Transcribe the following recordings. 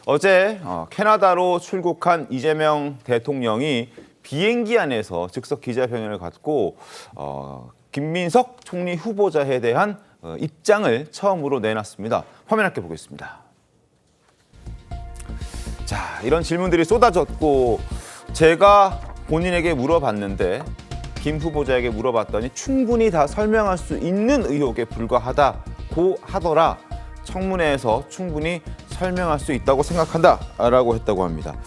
어제 캐나다로 출국한 이재명 대통령이 비행기 안에서 즉석 기자회견을 갖고 김민석 총리 후보자에 대한 입장을 처음으로 내놨습니다. 화면 함께 보겠습니다. 자, 이런 질문들이 쏟아졌고 제가 본인에게 물어봤는데 김 후보자에게 물어봤더니 충분히 다 설명할 수 있는 의혹에 불과하다고 하더라. 청문회에서 충분히 설명할 수 있다고 생각한다라고 했다고 합니다.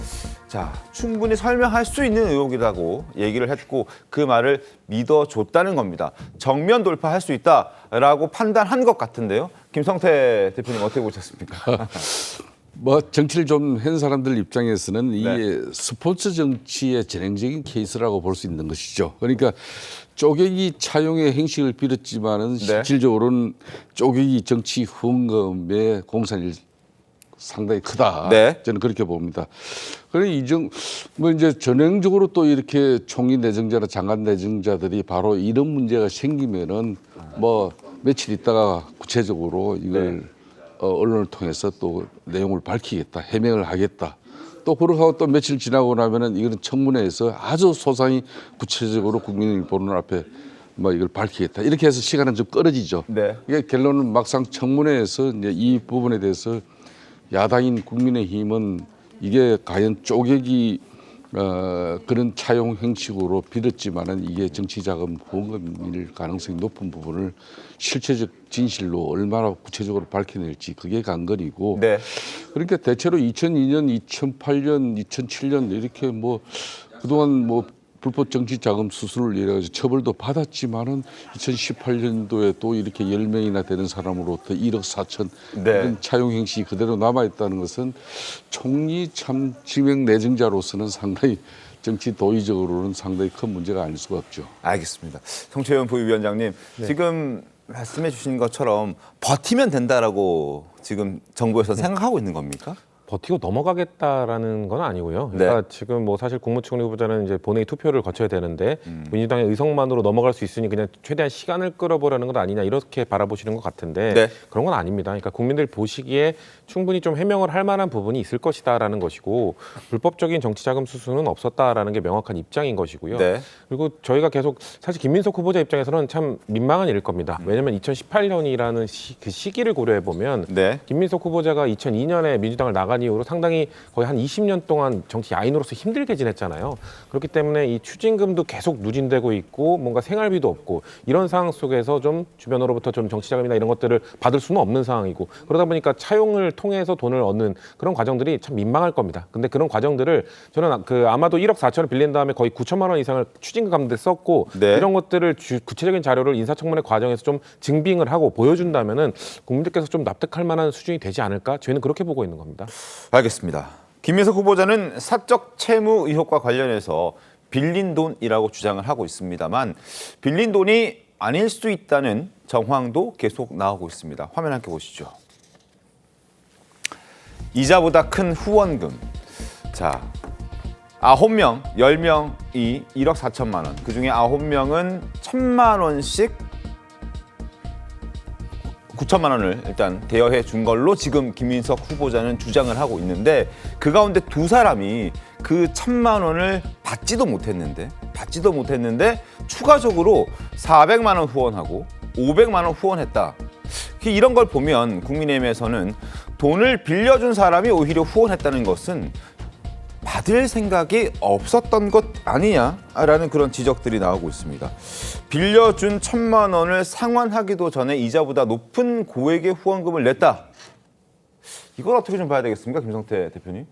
자, 충분히 설명할 수 있는 의혹이라고 얘기를 했고 그 말을 믿어줬다는 겁니다. 정면 돌파할 수 있다라고 판단한 것 같은데요. 김성태 대표님 어떻게 보셨습니까? 뭐 정치를 좀 한 사람들 입장에서는 네. 이게 스포츠 정치의 전형적인 케이스라고 볼 수 있는 것이죠. 그러니까 쪼개기 차용의 행식을 빌었지만은 네. 실질적으로는 쪼개기 정치 후원금의 공산일 상당히 크다. 네. 저는 그렇게 봅니다. 그래 뭐 이제 전형적으로 또 이렇게 총리 내정자나 장관 내정자들이 바로 이런 문제가 생기면은 뭐 며칠 있다가 구체적으로 이걸 언론을 통해서 또 내용을 밝히겠다, 해명을 하겠다. 또 그렇게 하고 또 며칠 지나고 나면은 이거는 청문회에서 아주 소상히 구체적으로 국민 보는 앞에 뭐 이걸 밝히겠다. 이렇게 해서 시간은 좀 끌어지죠. 네. 이게 결론은 막상 청문회에서 이제 이 부분에 대해서 야당인 국민의힘은 이게 과연 쪼개기 그런 차용 형식으로 빌었지만은 이게 정치자금 후원금일 가능성이 높은 부분을 실체적 진실로 얼마나 구체적으로 밝혀낼지 그게 관건이고. 네. 그러니까 대체로 2002년, 2008년, 2007년 이렇게 뭐 그동안 뭐 불법 정치자금 수수를 이래가지고 처벌도 받았지만은 2018년도에 또 이렇게 10명이나 되는 사람으로부터 1억 4천 네. 이런 차용 형식이 그대로 남아있다는 것은 총리 참 지명 내정자로서는 상당히 정치 도의적으로는 상당히 큰 문제가 아닐 수가 없죠. 알겠습니다. 성채원 부위원장님, 지금 말씀해 주신 것처럼 버티면 된다라고 지금 정부에서 생각하고 있는 겁니까? 버티고 넘어가겠다라는 건 아니고요. 그러니까 지금 뭐 사실 국무총리 후보자는 이제 본회의 투표를 거쳐야 되는데 민주당의 의석만으로 넘어갈 수 있으니 그냥 최대한 시간을 끌어보려는 것 아니냐 이렇게 바라보시는 것 같은데 네. 그런 건 아닙니다. 그러니까 국민들 보시기에 충분히 좀 해명을 할 만한 부분이 있을 것이다라는 것이고 불법적인 정치자금 수수는 없었다라는 게 명확한 입장인 것이고요. 네. 그리고 저희가 계속 사실 김민석 후보자 입장에서는 참 민망한 일일 겁니다. 왜냐하면 2018년이라는 그 시기를 고려해 보면 네. 김민석 후보자가 2002년에 민주당을 나간 이후로 상당히 거의 한 20년 동안 정치 야인으로서 힘들게 지냈잖아요. 그렇기 때문에 이 추징금도 계속 누진되고 있고 뭔가 생활비도 없고 이런 상황 속에서 좀 주변으로부터 좀 정치자금이나 이런 것들을 받을 수는 없는 상황이고 그러다 보니까 차용을 통해서 돈을 얻는 그런 과정들이 참 민망할 겁니다. 근데 그런 과정들을 저는 아마도 1억 4천을 빌린 다음에 거의 9천만 원 이상을 추징금 갚는 데 썼고 네. 이런 것들을 구체적인 자료를 인사청문회 과정에서 좀 증빙을 하고 보여준다면은 국민들께서 좀 납득할 만한 수준이 되지 않을까? 저희는 그렇게 보고 있는 겁니다. 알겠습니다. 김민석 후보자는 사적 채무 의혹과 관련해서 빌린 돈이라고 주장을 하고 있습니다만 빌린 돈이 아닐 수 있다는 정황도 계속 나오고 있습니다. 화면 함께 보시죠. 이자보다 큰 후원금. 자, 9명, 10명이 1억 4천만 원. 그중에 9명은 1,000만 원씩 9천만 원을 일단 대여해 준 걸로 지금 김민석 후보자는 주장을 하고 있는데 그 가운데 두 사람이 그 1,000만 원을 받지도 못했는데 추가적으로 400만 원 후원하고 500만 원 후원했다. 이런 걸 보면 국민의힘에서는 돈을 빌려준 사람이 오히려 후원했다는 것은 받을 생각이 없었던 것 아니냐라는 그런 지적들이 나오고 있습니다. 빌려준 1,000만 원을 상환하기도 전에 이자보다 높은 고액의 후원금을 냈다. 이걸 어떻게 좀 봐야 되겠습니까, 김성태 대표님?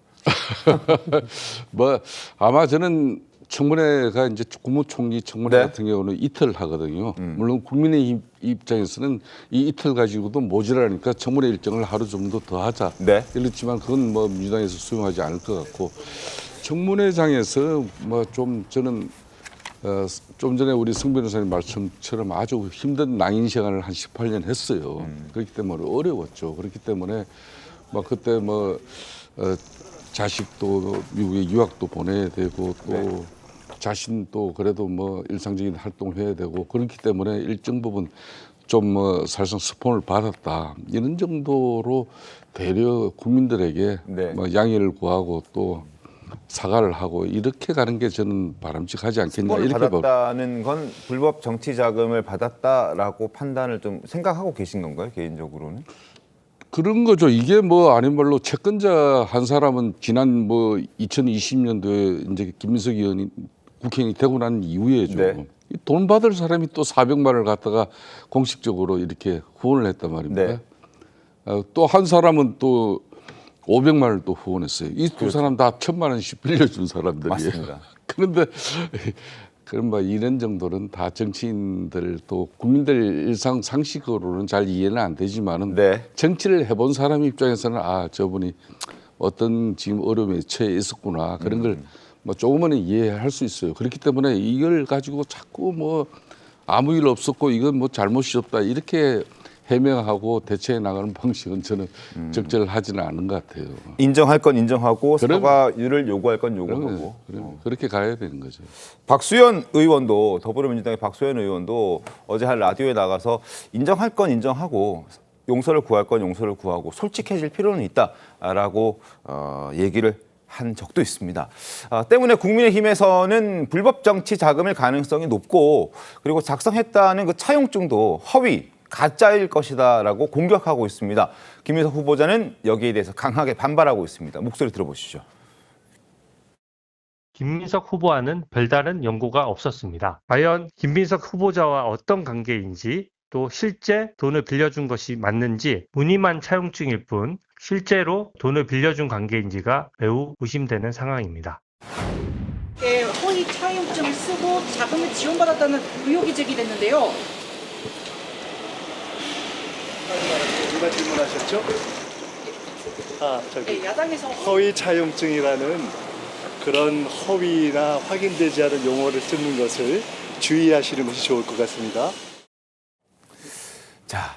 뭐 아마 저는 청문회가 이제 국무총리 청문회 네. 같은 경우는 이틀 하거든요. 물론 국민의 입장에서는 이 이틀 가지고도 모자라니까 청문회 일정을 하루 정도 더 하자. 네. 이렇지만 그건 뭐 민주당에서 수용하지 않을 것 같고 청문회장에서 뭐 좀 저는 좀 전에 우리 승 변호사님 말씀처럼 아주 힘든 낭인 시간을 한 18년 했어요. 그렇기 때문에 어려웠죠. 그렇기 때문에 막 그때 뭐 자식도 미국에 유학도 보내야 되고 또 자신도 그래도 뭐 일상적인 활동을 해야 되고 그렇기 때문에 일정 부분 좀 사실상 스폰을 받았다 이런 정도로 대려 국민들에게 네. 뭐 양해를 구하고 또 사과를 하고 이렇게 가는 게 저는 바람직하지 않겠냐 스폰을 이렇게 봅니다. 받았다는 건 불법 정치 자금을 받았다라고 판단을 좀 생각하고 계신 건가요, 개인적으로는? 그런 거죠. 이게 뭐 아닌 말로 채권자 한 사람은 지난 뭐 2020년도에 이제 김민석 의원이 국회의원이 되고 난 이후에죠. 네. 이돈 받을 사람이 또 400만을 갖다가 공식적으로 이렇게 후원을 했단 말입니다. 네. 또 한 사람은 또 500만을 또 후원했어요. 이 두 사람 다 1,000만 원씩 빌려준 사람들이에요. 맞습니다. 그런데 그런 뭐 이런 정도는 다 정치인들 또 국민들 일상 상식으로는 잘 이해는 안 되지만은 네. 정치를 해본 사람 입장에서는 아 저분이 어떤 지금 어려움에 처해 있었구나 그런 걸 뭐 조금은 이해할 수 있어요. 그렇기 때문에 이걸 가지고 자꾸 뭐 아무 일 없었고 이건 뭐 잘못이 없다 이렇게 해명하고 대처해 나가는 방식은 저는 적절하지는 않은 것 같아요. 인정할 건 인정하고 그럼- 사과를 요구할 건 요구하고. 그렇게 가야 되는 거죠. 박수현 의원도 더불어민주당의 박수현 의원도 어제 한 라디오에 나가서 인정할 건 인정하고 용서를 구할 건 용서를 구하고 솔직해질 필요는 있다라고 얘기를 한 적도 있습니다. 때문에 국민의힘에서는 불법 정치 자금일 가능성이 높고 그리고 작성했다는 그 차용증도 허위, 가짜일 것이다라고 공격하고 있습니다. 김민석 후보자는 여기에 대해서 강하게 반발하고 있습니다. 목소리 들어보시죠. 김민석 후보와는 별다른 연고가 없었습니다. 과연 김민석 후보자와 어떤 관계인지 또 실제 돈을 빌려준 것이 맞는지 무늬만 차용증일 뿐 실제로 돈을 빌려준 관계인지가 매우 의심되는 상황입니다. 허위 차용증을 쓰고 자금을 지원받았다는 의혹이 제기됐는데요. 누가 질문하셨죠? 네, 야당에서 허위 차용증이라는 그런 허위나 확인되지 않은 용어를 쓰는 것을 주의하시는 것이 좋을 것 같습니다. 자,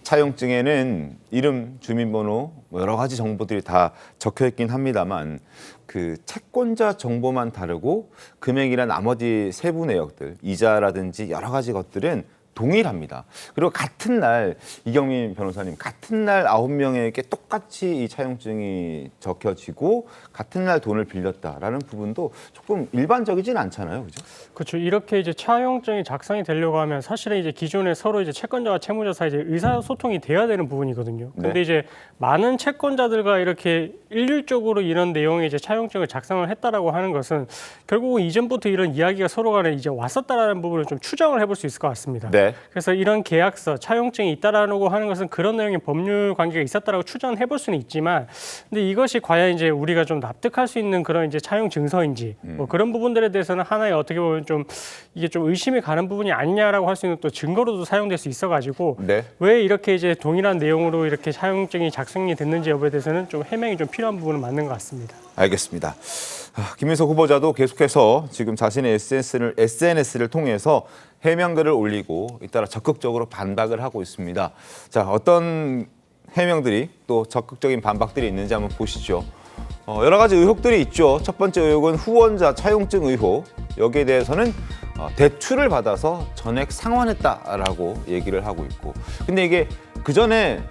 차용증에는 이름, 주민번호, 뭐 여러 가지 정보들이 다 적혀 있긴 합니다만 그 채권자 정보만 다르고 금액이나 나머지 세부 내역들, 이자라든지 여러 가지 것들은 동일합니다. 그리고 같은 날 이경민 변호사님 같은 날 9명에게 똑같이 이 차용증이 적혀지고 같은 날 돈을 빌렸다라는 부분도 조금 일반적이진 않잖아요, 그죠? 그렇죠. 이렇게 이제 차용증이 작성이 되려고 하면 사실은 이제 기존에 서로 이제 채권자와 채무자 사이 이제 의사소통이 돼야 되는 부분이거든요. 근데 네. 이제 많은 채권자들과 이렇게 일률적으로 이런 내용의 이제 차용증을 작성을 했다라고 하는 것은 결국은 이전부터 이런 이야기가 서로 간에 이제 왔었다라는 부분을 좀 추정을 해볼 수 있을 것 같습니다. 네. 그래서 이런 계약서, 차용증이 있다라고 하는 것은 그런 내용의 법률 관계가 있었다라고 추정해 볼 수는 있지만, 근데 이것이 과연 이제 우리가 좀 납득할 수 있는 그런 이제 차용 증서인지, 뭐 그런 부분들에 대해서는 하나의 어떻게 보면 좀 이게 좀 의심이 가는 부분이 아니냐라고 할 수 있는 또 증거로도 사용될 수 있어가지고 네. 왜 이렇게 이제 동일한 내용으로 이렇게 차용증이 작성이 됐는지 여부에 대해서는 좀 해명이 좀 필요한 부분은 맞는 것 같습니다. 알겠습니다. 김민석 후보자도 계속해서 지금 자신의 SNS를 통해서 해명글을 올리고 잇따라 적극적으로 반박을 하고 있습니다. 자, 어떤 해명들이 또 적극적인 반박들이 있는지 한번 보시죠. 여러 가지 의혹들이 있죠. 첫 번째 의혹은 후원자 차용증 의혹. 여기에 대해서는 대출을 받아서 전액 상환했다라고 얘기를 하고 있고. 근데 이게 그 전에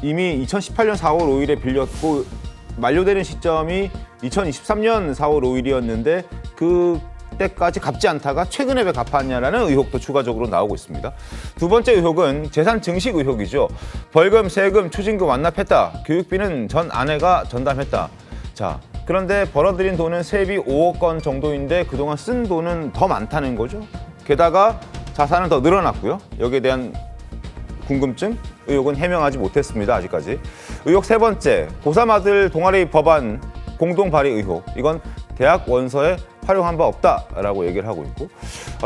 이미 2018년 4월 5일에 빌렸고 만료되는 시점이 2023년 4월 5일이었는데 그때까지 갚지 않다가 최근에 왜 갚았냐라는 의혹도 추가적으로 나오고 있습니다. 두 번째 의혹은 재산 증식 의혹이죠. 벌금, 세금, 추징금 완납했다. 교육비는 전 아내가 전담했다. 자, 그런데 벌어들인 돈은 세비 5억 건 정도인데 그동안 쓴 돈은 더 많다는 거죠. 게다가 자산은 더 늘어났고요. 여기에 대한 궁금증, 의혹은 해명하지 못했습니다. 아직까지. 의혹 세 번째, 고3 아들 동아리 법안 공동 발의 의혹. 이건 대학 원서에 활용한 바 없다라고 얘기를 하고 있고,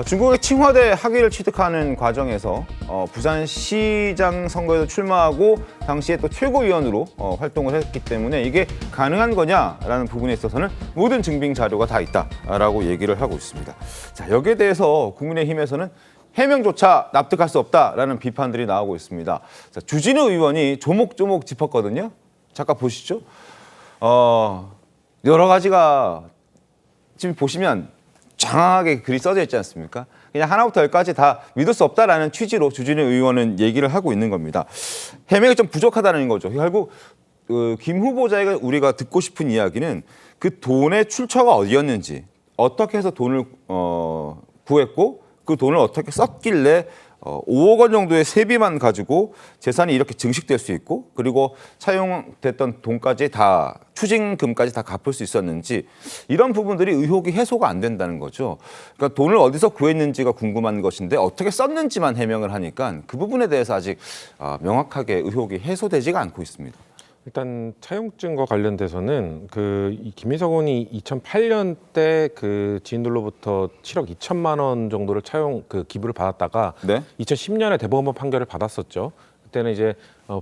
중국의 칭화대 학위를 취득하는 과정에서 부산시장 선거에도 출마하고 당시에 또 최고위원으로 활동을 했기 때문에 이게 가능한 거냐라는 부분에 있어서는 모든 증빙 자료가 다 있다라고 얘기를 하고 있습니다. 자, 여기에 대해서 국민의힘에서는 해명조차 납득할 수 없다라는 비판들이 나오고 있습니다. 자, 주진우 의원이 조목조목 짚었거든요. 잠깐 보시죠. 여러 가지가 지금 보시면 장황하게 글이 써져 있지 않습니까? 그냥 하나부터 열까지 다 믿을 수 없다라는 취지로 주진우 의원은 얘기를 하고 있는 겁니다. 해명이 좀 부족하다는 거죠. 결국 김 후보자가 우리가 듣고 싶은 이야기는 그 돈의 출처가 어디였는지, 어떻게 해서 돈을 구했고 그 돈을 어떻게 썼길래 5억 원 정도의 세비만 가지고 재산이 이렇게 증식될 수 있고 그리고 차용됐던 돈까지 다 추징금까지 다 갚을 수 있었는지 이런 부분들이 의혹이 해소가 안 된다는 거죠. 그러니까 돈을 어디서 구했는지가 궁금한 것인데 어떻게 썼는지만 해명을 하니까 그 부분에 대해서 아직 명확하게 의혹이 해소되지가 않고 있습니다. 일단 차용증과 관련돼서는 이 김민석 의원이 2008년 때 그 지인들로부터 7억 2천만 원 정도를 기부를 받았다가 네. 2010년에 대법원 판결을 받았었죠. 그때는 이제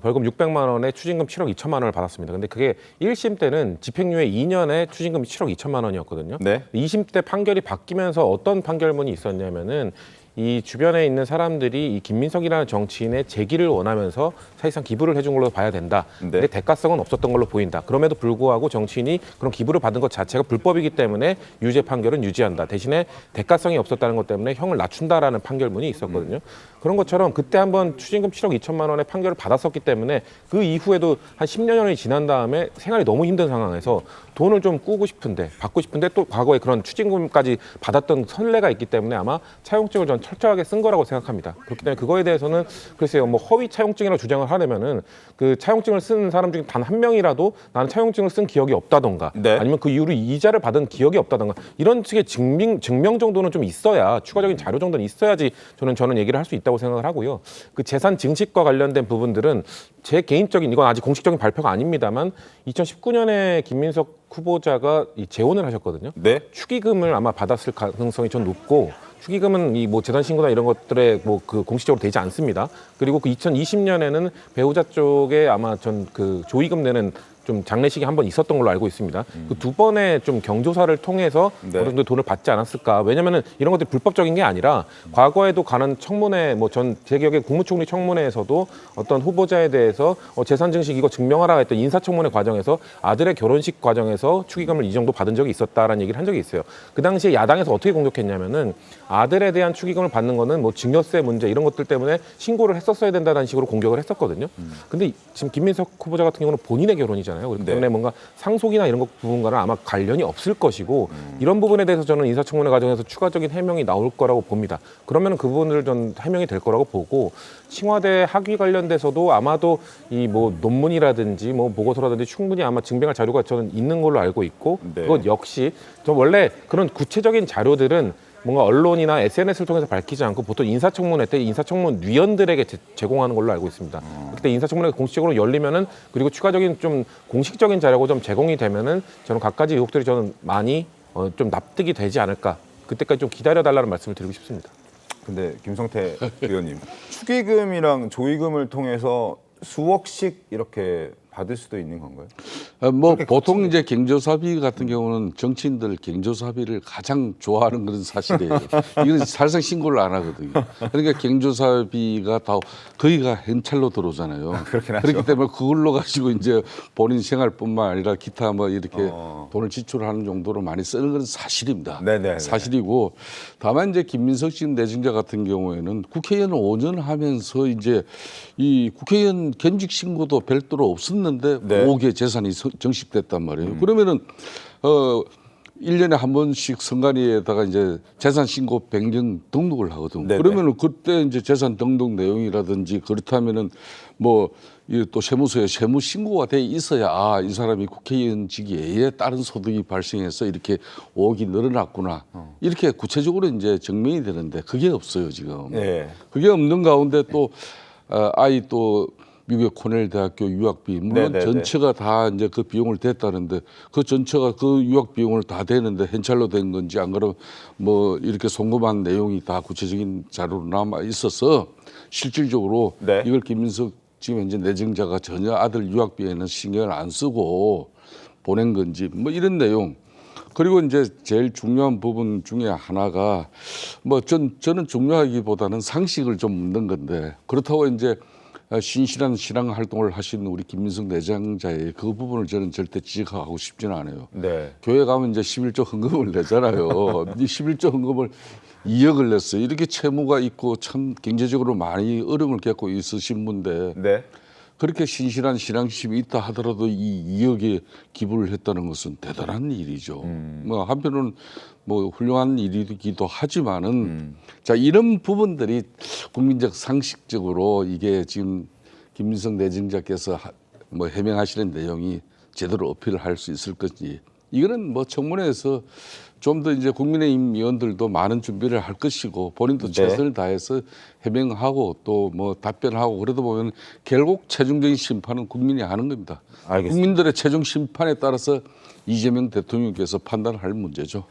벌금 600만 원에 추징금 7억 2천만 원을 받았습니다. 근데 그게 1심 때는 집행유예 2년에 추징금이 7억 2천만 원이었거든요. 네. 2심 때 판결이 바뀌면서 어떤 판결문이 있었냐면은 이 주변에 있는 사람들이 이 김민석이라는 정치인의 재기를 원하면서 사실상 기부를 해준 걸로 봐야 된다. 네. 근데 대가성은 없었던 걸로 보인다. 그럼에도 불구하고 정치인이 그런 기부를 받은 것 자체가 불법이기 때문에 유죄 판결은 유지한다. 대신에 대가성이 없었다는 것 때문에 형을 낮춘다라는 판결문이 있었거든요. 그런 것처럼 그때 한번 추징금 7억 2천만 원의 판결을 받았었기 때문에 그 이후에도 한 10년이 지난 다음에 생활이 너무 힘든 상황에서 돈을 좀 꾸고 싶은데 받고 싶은데 또 과거에 그런 추징금까지 받았던 선례가 있기 때문에 아마 차용증을 전 철저하게 쓴 거라고 생각합니다. 그렇기 때문에 그거에 대해서는 글쎄요, 뭐 허위 차용증이라고 주장을 하려면은 그 차용증을 쓴 사람 중에 단 한 명이라도 나는 차용증을 쓴 기억이 없다던가 네. 아니면 그 이후로 이자를 받은 기억이 없다던가 이런 식의 증명 정도는 좀 있어야 추가적인 자료 정도는 있어야지 저는 얘기를 할 수 있다고 생각을 하고요. 그 재산 증식과 관련된 부분들은 제 개인적인 이건 아직 공식적인 발표가 아닙니다만 2019년에 김민석 후보자가 이 재혼을 하셨거든요. 네. 축의금을 아마 받았을 가능성이 좀 높고 축의금은 이 뭐 재단 신고나 이런 것들에 뭐 그 공식적으로 되지 않습니다. 그리고 그 2020년에는 배우자 쪽에 아마 전 그 조의금 내는 좀 장례식이 한 번 있었던 걸로 알고 있습니다. 그 두 번의 좀 경조사를 통해서 네. 어느 정도 돈을 받지 않았을까? 왜냐면은 이런 것들이 불법적인 게 아니라 과거에도 가는 청문회 뭐 제 기억에 국무총리 청문회에서도 어떤 후보자에 대해서 재산 증식 이거 증명하라 했던 인사청문회 과정에서 아들의 결혼식 과정에서 축의금을 이 정도 받은 적이 있었다라는 얘기를 한 적이 있어요. 그 당시에 야당에서 어떻게 공격했냐면은 아들에 대한 축의금을 받는 거는 뭐 증여세 문제 이런 것들 때문에 신고를 했었어야 된다는 식으로 공격을 했었거든요. 근데 지금 김민석 후보자 같은 경우는 본인의 결혼이잖아요. 그렇기 때문에 뭔가 상속이나 이런 것 부분과는 아마 관련이 없을 것이고 이런 부분에 대해서 저는 인사청문회 과정에서 추가적인 해명이 나올 거라고 봅니다. 그러면 그 부분을 전 해명이 될 거라고 보고 칭화대 학위 관련돼서도 아마도 이 뭐 논문이라든지 뭐 보고서라든지 충분히 아마 증명할 자료가 저는 있는 걸로 알고 있고 네. 그것 역시 저 원래 그런 구체적인 자료들은 뭔가 언론이나 SNS를 통해서 밝히지 않고 보통 인사청문회 때 인사청문 위원들에게 제공하는 걸로 알고 있습니다. 그때 인사청문회가 공식적으로 열리면은 그리고 추가적인 좀 공식적인 자료가 좀 제공이 되면은 저는 갖가지 의혹들이 저는 많이 좀 납득이 되지 않을까. 그때까지 좀 기다려달라는 말씀을 드리고 싶습니다. 근데 김성태 의원님 축의금이랑 조의금을 통해서 수억씩 이렇게 받을 수도 있는 건가요? 뭐 보통 이제 경조사비 같은 경우는 정치인들 경조사비를 가장 좋아하는 그런 사실이에요. 이건 사실상 신고를 안 하거든요. 그러니까 경조사비가 다 거의가 현찰로 들어오잖아요. 그렇긴 하죠. 그렇기 때문에 그걸로 가지고 이제 본인 생활뿐만 아니라 기타 뭐 이렇게 돈을 지출하는 정도로 많이 쓰는 건 사실입니다. 네네. 사실이고 다만 이제 김민석 씨 내정자 같은 경우에는 국회의원 5년 하면서 이제 이 국회의원 겸직 신고도 별도로 없었는데 네. 5억의 재산이 정식됐단 말이에요. 그러면은 1년에 한 번씩 선관위에다가 이제 재산 신고 변경 등록을 하거든. 네네. 그러면은 그때 이제 재산 등록 내용이라든지 그렇다면은 뭐 또 세무서에 세무 신고가 돼 있어야 이 사람이 국회의원직에 다른 소득이 발생해서 이렇게 5억이 늘어났구나. 이렇게 구체적으로 이제 증명이 되는데 그게 없어요, 지금. 네. 그게 없는 가운데 또 아이 또 미국의 코넬 대학교 유학비 물론 네네네. 전체가 다 이제 그 비용을 댔다는데 그 전체가 그 유학 비용을 다 대는데 현찰로 된 건지 안 그러면 뭐 이렇게 송금한 내용이 다 구체적인 자료로 남아 있어서 실질적으로 네. 이걸 김민석 지금 현재 내정자가 전혀 아들 유학비에는 신경을 안 쓰고 보낸 건지 뭐 이런 내용. 그리고 이제 제일 중요한 부분 중에 하나가 뭐 저는 중요하기보다는 상식을 좀 묻는 건데 그렇다고 이제 신실한 신앙 활동을 하신 우리 김민석 내장자의 그 부분을 저는 절대 지적하고 싶지는 않아요. 네. 교회 가면 이제 11조 헌금을 내잖아요. 이 11조 헌금을 2억을 냈어요. 이렇게 채무가 있고 참 경제적으로 많이 어려움을 겪고 있으신 분인데 네. 그렇게 신실한 신앙심이 있다 하더라도 이 2억에 기부를 했다는 것은 대단한 일이죠. 뭐 한편으로는 뭐 훌륭한 일이기도 하지만은 자 이런 부분들이 국민적 상식적으로 이게 지금 김민석 내정자께서 뭐 해명하시는 내용이 제대로 어필을 할 수 있을 건지 이거는 뭐 청문회에서 좀 더 이제 국민의힘 의원들도 많은 준비를 할 것이고 본인도 네. 최선을 다해서 해명하고 또 뭐 답변하고 그러다 보면 결국 최종적인 심판은 국민이 하는 겁니다. 알겠습니다. 국민들의 최종 심판에 따라서 이재명 대통령께서 판단할 문제죠.